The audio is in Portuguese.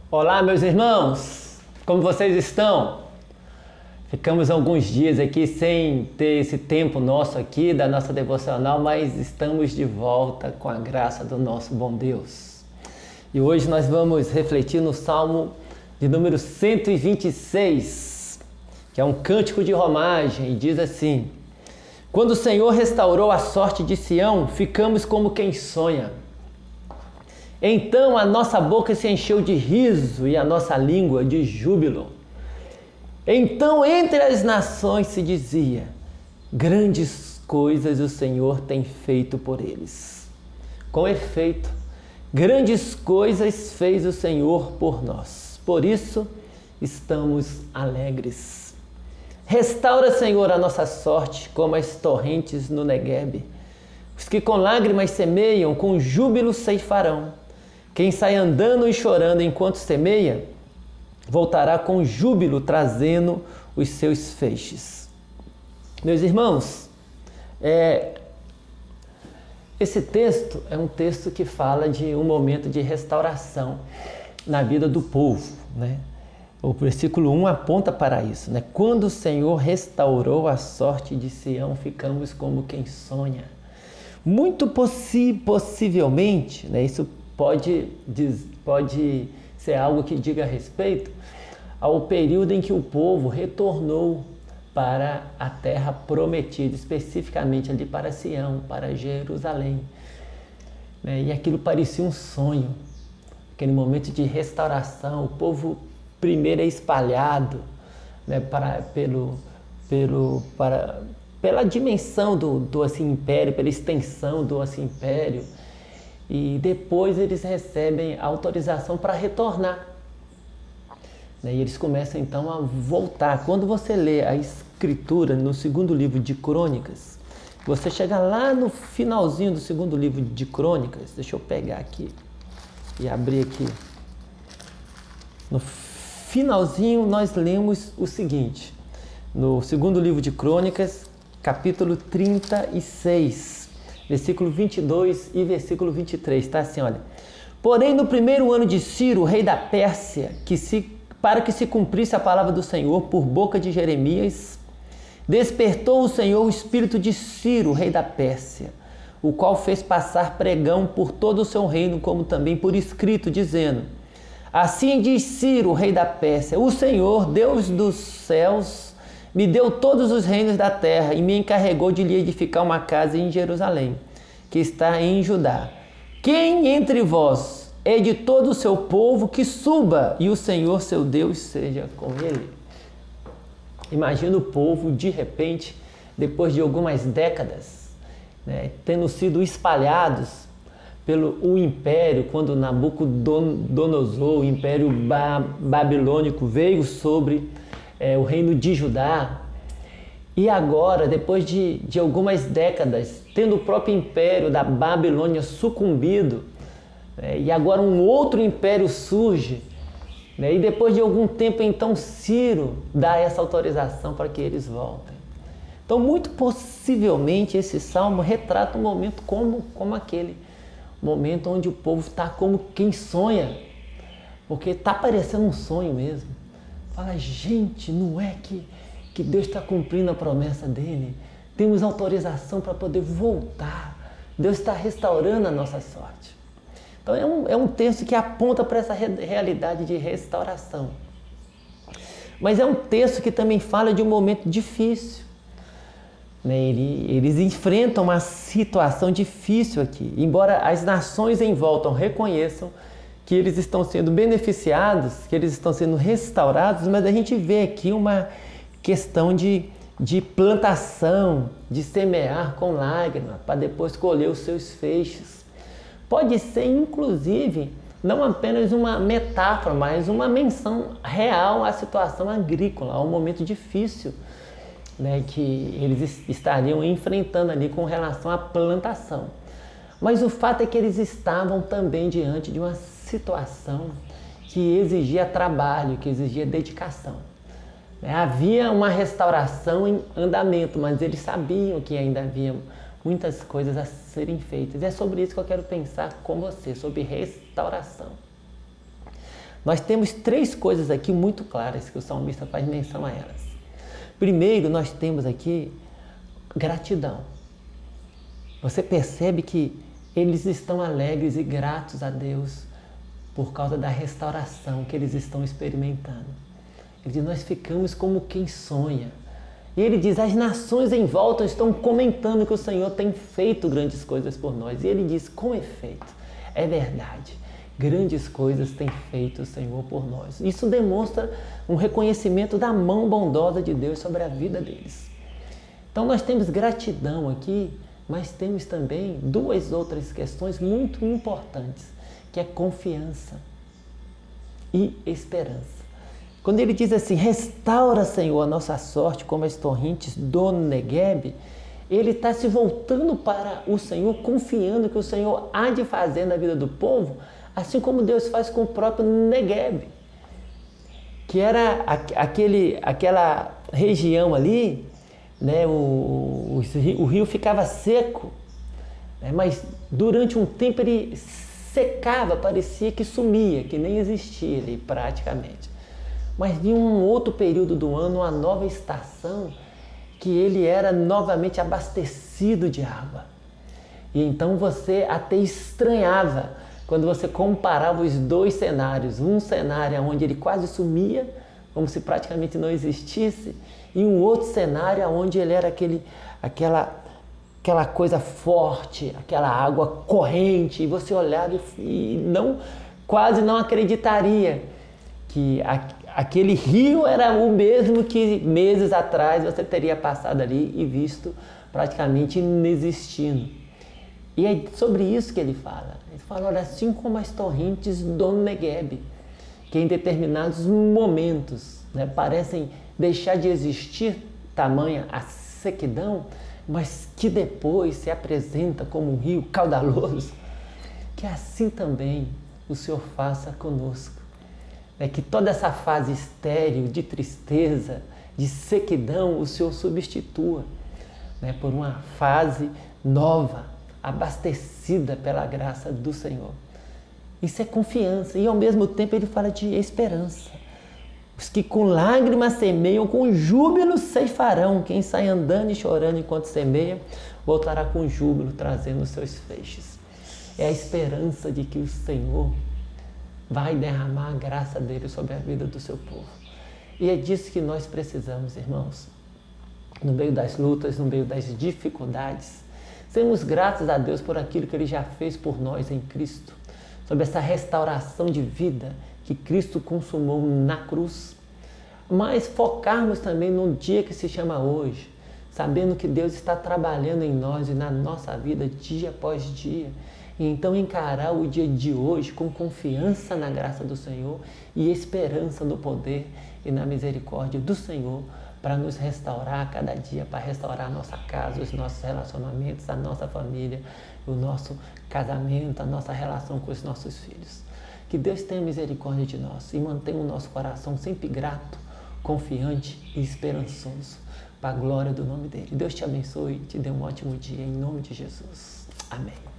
Olá, meus irmãos, como vocês estão? Ficamos alguns dias aqui sem ter esse tempo nosso aqui da nossa devocional, mas estamos de volta com a graça do nosso bom Deus. E hoje nós vamos refletir no Salmo de número 126, que é um cântico de romagem, e diz assim: quando o Senhor restaurou a sorte de Sião, ficamos como quem sonha. Então a nossa boca se encheu de riso e a nossa língua de júbilo. Então entre as nações se dizia: grandes coisas o Senhor tem feito por eles. Com efeito, grandes coisas fez o Senhor por nós. Por isso estamos alegres. Restaura, Senhor, a nossa sorte como as torrentes no Neguebe. Os que com lágrimas semeiam, com júbilo ceifarão. Quem sai andando e chorando enquanto semeia, voltará com júbilo trazendo os seus feixes. Meus irmãos, esse texto é um texto que fala de um momento de restauração na vida do povo, né? O versículo 1 aponta para isso, né? Quando o Senhor restaurou a sorte de Sião, ficamos como quem sonha. Muito possivelmente, né, isso pode ser algo que diga respeito ao período em que o povo retornou para a terra prometida, especificamente ali para Sião, para Jerusalém. E aquilo parecia um sonho, aquele momento de restauração. O povo primeiro é espalhado, né, pela dimensão do assim, império, pela extensão do assim, império, e depois eles recebem autorização para retornar. E eles começam então a voltar. Quando você lê a escritura no segundo livro de Crônicas, você chega lá no finalzinho do segundo livro de Crônicas, deixa eu pegar aqui e abrir aqui. No finalzinho nós lemos o seguinte, no segundo livro de Crônicas, capítulo 36, versículo 22 e versículo 23, está assim, olha. Porém, no primeiro ano de Ciro, rei da Pérsia, para que se cumprisse a palavra do Senhor por boca de Jeremias, despertou o Senhor o espírito de Ciro, rei da Pérsia, o qual fez passar pregão por todo o seu reino, como também por escrito, dizendo: assim diz Ciro, rei da Pérsia: o Senhor, Deus dos céus, me deu todos os reinos da terra e me encarregou de lhe edificar uma casa em Jerusalém, que está em Judá. Quem entre vós é de todo o seu povo, que suba, e o Senhor seu Deus seja com ele. Imagina o povo, de repente, depois de algumas décadas, né, tendo sido espalhados pelo império, quando Nabucodonosor, o império babilônico, veio sobre o reino de Judá. E agora, depois de algumas décadas, tendo o próprio império da Babilônia sucumbido, e agora um outro império surge, e depois de algum tempo, então, Ciro dá essa autorização para que eles voltem. Então, muito possivelmente, esse salmo retrata um momento como aquele momento onde o povo está como quem sonha, porque está parecendo um sonho mesmo. Fala, gente, não é que Deus está cumprindo a promessa dele? Temos autorização para poder voltar. Deus está restaurando a nossa sorte. Então é um texto que aponta para essa realidade de restauração. Mas é um texto que também fala de um momento difícil. Eles enfrentam uma situação difícil aqui. Embora as nações em volta reconheçam que eles estão sendo beneficiados, que eles estão sendo restaurados, mas a gente vê aqui uma questão de plantação, de semear com lágrima, para depois colher os seus feixes. Pode ser, inclusive, não apenas uma metáfora, mas uma menção real à situação agrícola, a um momento difícil, né, que eles estariam enfrentando ali com relação à plantação. Mas o fato é que eles estavam também diante de uma situação que exigia trabalho, que exigia dedicação. Havia uma restauração em andamento, mas eles sabiam que ainda havia muitas coisas a serem feitas. E é sobre isso que eu quero pensar com você, sobre restauração. Nós temos três coisas aqui muito claras que o salmista faz menção a elas. Primeiro, nós temos aqui gratidão. Você percebe que eles estão alegres e gratos a Deus por causa da restauração que eles estão experimentando. Ele diz, nós ficamos como quem sonha. E ele diz, as nações em volta estão comentando que o Senhor tem feito grandes coisas por nós. E ele diz, com efeito, é verdade, grandes coisas tem feito o Senhor por nós. Isso demonstra um reconhecimento da mão bondosa de Deus sobre a vida deles. Então nós temos gratidão aqui, mas temos também duas outras questões muito importantes, que é confiança e esperança. Quando ele diz assim, restaura, Senhor, a nossa sorte como as torrentes do Negueb, ele está se voltando para o Senhor, confiando que o Senhor há de fazer na vida do povo, assim como Deus faz com o próprio Negueb, que era aquela região ali, né, o rio ficava seco, né, mas durante um tempo ele secava, parecia que sumia, que nem existia ali praticamente. Mas em um outro período do ano, uma nova estação, que ele era novamente abastecido de água. E então você até estranhava quando você comparava os dois cenários. Um cenário onde ele quase sumia, como se praticamente não existisse, e um outro cenário onde ele era aquela coisa forte, aquela água corrente, e você olhava e quase não acreditaria que aquele rio era o mesmo que meses atrás você teria passado ali e visto praticamente inexistindo. E é sobre isso que ele fala. Ele fala, olha, assim como as torrentes do Negueb, que em determinados momentos, né, parecem deixar de existir, tamanha a sequidão, mas que depois se apresenta como um rio caudaloso, que assim também o Senhor faça conosco. Que toda essa fase estéril, de tristeza, de sequidão, o Senhor substitua, né, por uma fase nova, abastecida pela graça do Senhor. Isso é confiança e ao mesmo tempo ele fala de esperança. Os que com lágrimas semeiam, com júbilo ceifarão. Quem sai andando e chorando enquanto semeia, voltará com júbilo, trazendo os seus feixes. É a esperança de que o Senhor vai derramar a graça dele sobre a vida do seu povo. E é disso que nós precisamos, irmãos. No meio das lutas, no meio das dificuldades, sermos gratos a Deus por aquilo que ele já fez por nós em Cristo, sobre essa restauração de vida que Cristo consumou na cruz. Mas focarmos também no dia que se chama hoje, sabendo que Deus está trabalhando em nós e na nossa vida dia após dia. E então encarar o dia de hoje com confiança na graça do Senhor e esperança no poder e na misericórdia do Senhor para nos restaurar a cada dia, para restaurar a nossa casa, os nossos relacionamentos, a nossa família, o nosso casamento, a nossa relação com os nossos filhos. Que Deus tenha misericórdia de nós e mantenha o nosso coração sempre grato, confiante e esperançoso para a glória do nome dele. Deus te abençoe e te dê um ótimo dia em nome de Jesus. Amém.